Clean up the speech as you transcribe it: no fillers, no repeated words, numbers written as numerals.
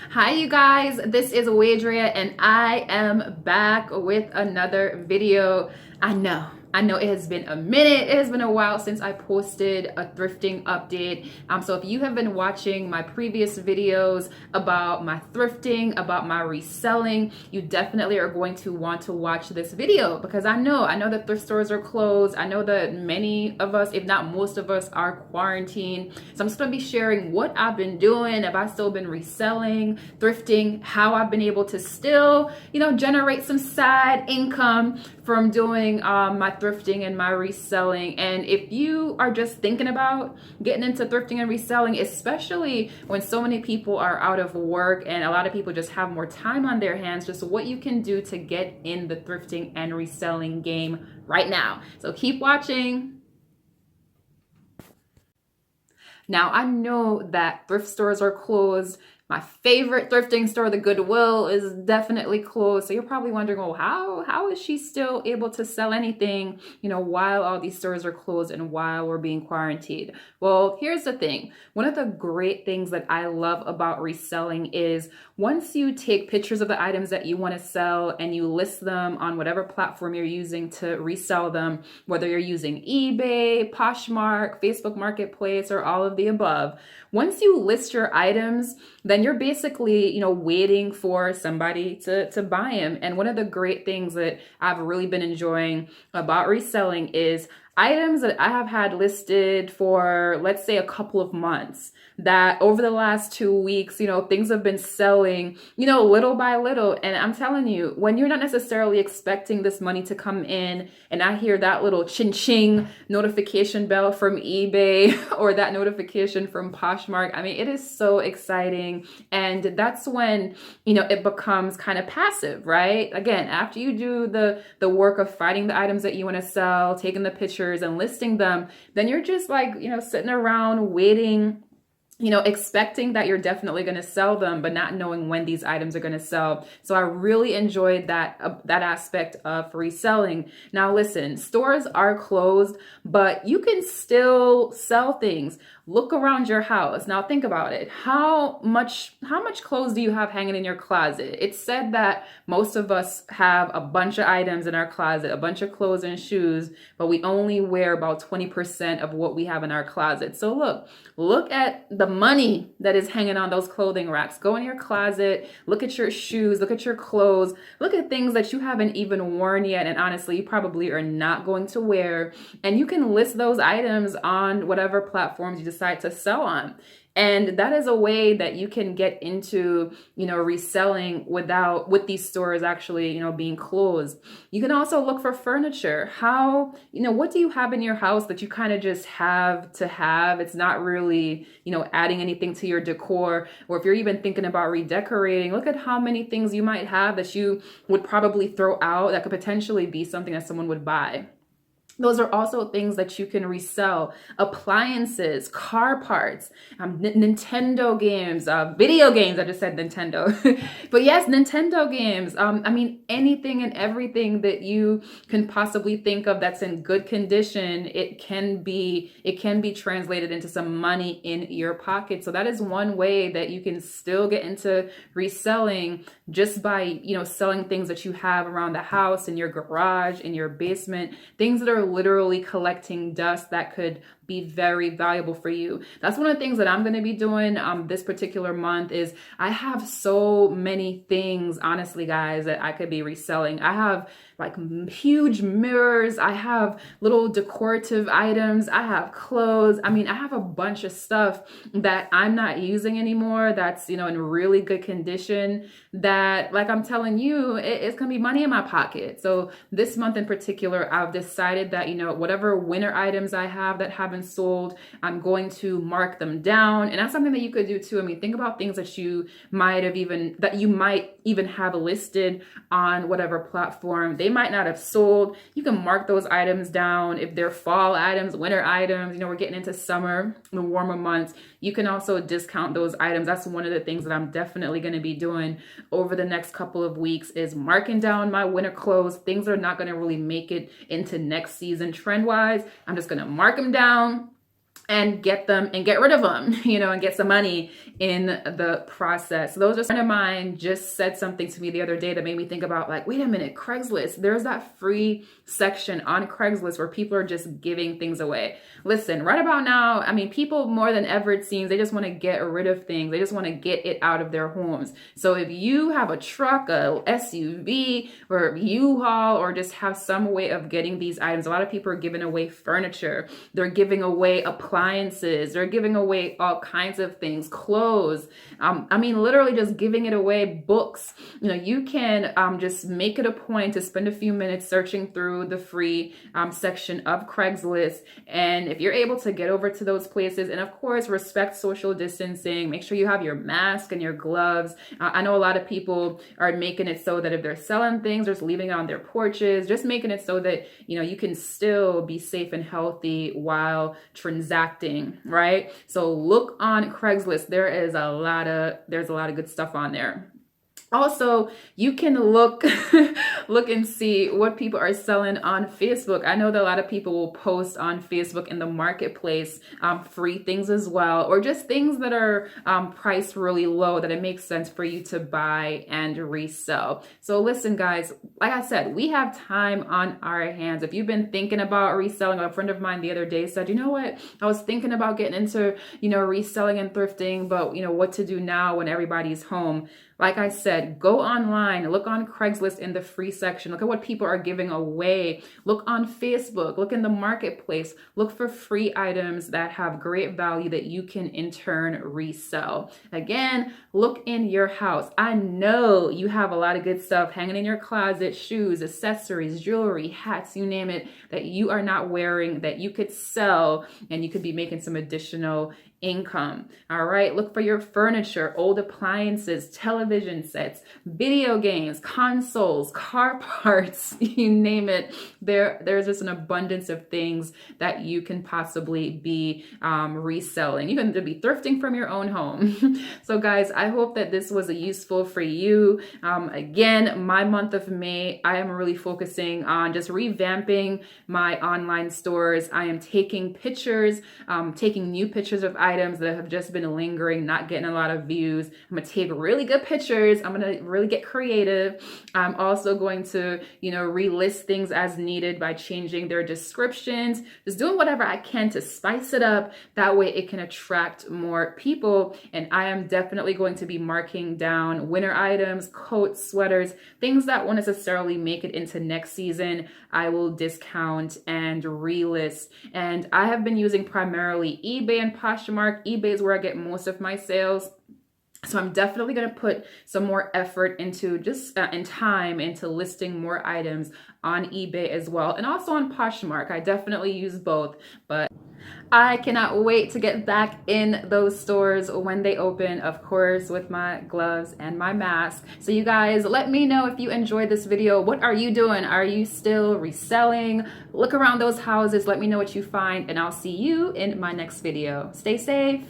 Hi you guys, this is Wadria and I am back with another video. I know it has been a minute, it has been a while since I posted a thrifting update. So if you have been watching my previous videos about my thrifting, about my reselling, you definitely are going to want to watch this video because I know that thrift stores are closed. I know that many of us, if not most of us, are quarantined. So I'm just gonna be sharing what I've been doing, if I've still been reselling, thrifting, how I've been able to still, generate some side income from doing my thrifting and my reselling. And if you are just thinking about getting into thrifting and reselling, especially when so many people are out of work and a lot of people just have more time on their hands, just what you can do to get in the thrifting and reselling game right now. So keep watching. Now, I know that thrift stores are closed. My favorite thrifting store, the Goodwill, is definitely closed. So you're probably wondering, oh, how is she still able to sell anything, while all these stores are closed and while we're being quarantined? Well, here's the thing. One of the great things that I love about reselling is once you take pictures of the items that you want to sell and you list them on whatever platform you're using to resell them, whether you're using eBay, Poshmark, Facebook Marketplace, or all of the above, once you list your items, then you're basically, waiting for somebody to buy them. And one of the great things that I've really been enjoying about reselling is items that I have had listed for, let's say, a couple of months, that over the last 2 weeks, things have been selling, little by little. And I'm telling you, when you're not necessarily expecting this money to come in, and I hear that little ching-ching notification bell from eBay or that notification from Poshmark, I mean, it is so exciting. And that's when, it becomes kind of passive, right? Again, after you do the work of finding the items that you want to sell, taking the pictures and listing them, then you're just like, sitting around waiting, expecting that you're definitely going to sell them, but not knowing when these items are going to sell. So I really enjoyed that aspect of reselling. Now, listen, stores are closed, but you can still sell things. Look around your house. Now think about it. How much clothes do you have hanging in your closet? It's said that most of us have a bunch of items in our closet, a bunch of clothes and shoes, but we only wear about 20% of what we have in our closet. So look at the money that is hanging on those clothing racks. Go in your closet, look at your shoes, look at your clothes, look at things that you haven't even worn yet, and honestly, you probably are not going to wear. And you can list those items on whatever platforms you decide to sell on. And that is a way that you can get into, reselling with these stores actually, being closed. You can also look for furniture. What do you have in your house that you kind of just have to have? It's not really, adding anything to your decor. Or if you're even thinking about redecorating, look at how many things you might have that you would probably throw out that could potentially be something that someone would buy. Those are also things that you can resell. Appliances, car parts, Nintendo games, video games. I just said Nintendo. But yes, Nintendo games. Anything and everything that you can possibly think of that's in good condition, it can be translated into some money in your pocket. So that is one way that you can still get into reselling, just by, selling things that you have around the house, in your garage, in your basement, things that are literally collecting dust that could be very valuable for you. That's one of the things that I'm going to be doing this particular month. Is I have so many things, honestly, guys, that I could be reselling. I have like huge mirrors. I have little decorative items. I have clothes. I have a bunch of stuff that I'm not using anymore that's, in really good condition, that, like I'm telling you, it's going to be money in my pocket. So this month in particular, I've decided that, whatever winter items I have that haven't sold, I'm going to mark them down. And that's something that you could do too. Think about things that you might even have listed on whatever platform. They might not have sold. You can mark those items down. If they're fall items, winter items, we're getting into summer, the warmer months, you can also discount those items. That's one of the things that I'm definitely going to be doing over the next couple of weeks, is marking down my winter clothes. Things that are not going to really make it into next season trend wise, I'm just going to mark them down. and get them and get rid of them, and get some money in the process. Those are, a friend of mine just said something to me the other day that made me think about, like, wait a minute, Craigslist. There's that free section on Craigslist where people are just giving things away. Listen, right about now, I mean, people more than ever, it seems, they just want to get rid of things. They just want to get it out of their homes. So if you have a truck, a SUV, or U-Haul, or just have some way of getting these items, a lot of people are giving away furniture. They're giving away appliances. They're giving away all kinds of things, clothes. I mean, literally just giving it away, books. You can just make it a point to spend a few minutes searching through the free section of Craigslist. And if you're able to get over to those places, and of course, respect social distancing, make sure you have your mask and your gloves. I know a lot of people are making it so that if they're selling things, just leaving it on their porches, just making it so that, you can still be safe and healthy while transacting, right? So look on Craigslist. There's a lot of good stuff on there. Also, you can look and see what people are selling on Facebook. I know that a lot of people will post on Facebook in the marketplace free things as well, or just things that are priced really low that it makes sense for you to buy and resell. So listen, guys, like I said, we have time on our hands. If you've been thinking about reselling, a friend of mine the other day said, you know what, I was thinking about getting into, reselling and thrifting, but what to do now when everybody's home. Like I said, go online, look on Craigslist in the free section, look at what people are giving away, look on Facebook, look in the marketplace, look for free items that have great value that you can in turn resell. Again, look in your house. I know you have a lot of good stuff hanging in your closet, shoes, accessories, jewelry, hats, you name it, that you are not wearing, that you could sell, and you could be making some additional income. All right. Look for your furniture, old appliances, television sets, video games, consoles, car parts, you name it. There's just an abundance of things that you can possibly be reselling. You can be thrifting from your own home. So guys, I hope that this was useful for you. Again, my month of May, I am really focusing on just revamping my online stores. I am taking pictures, taking new pictures of items that have just been lingering, not getting a lot of views. I'm gonna take really good pictures. I'm gonna really get creative. I'm also going to, relist things as needed by changing their descriptions, just doing whatever I can to spice it up. That way it can attract more people. And I am definitely going to be marking down winter items, coats, sweaters, things that won't necessarily make it into next season. I will discount and relist. And I have been using primarily eBay and Poshmark. eBay is where I get most of my sales. So I'm definitely going to put some more effort into just and time into listing more items on eBay as well. And also on Poshmark. I definitely use both, but I cannot wait to get back in those stores when they open, of course, with my gloves and my mask. So you guys, let me know if you enjoyed this video. What are you doing? Are you still reselling? Look around those houses. Let me know what you find, and I'll see you in my next video. Stay safe.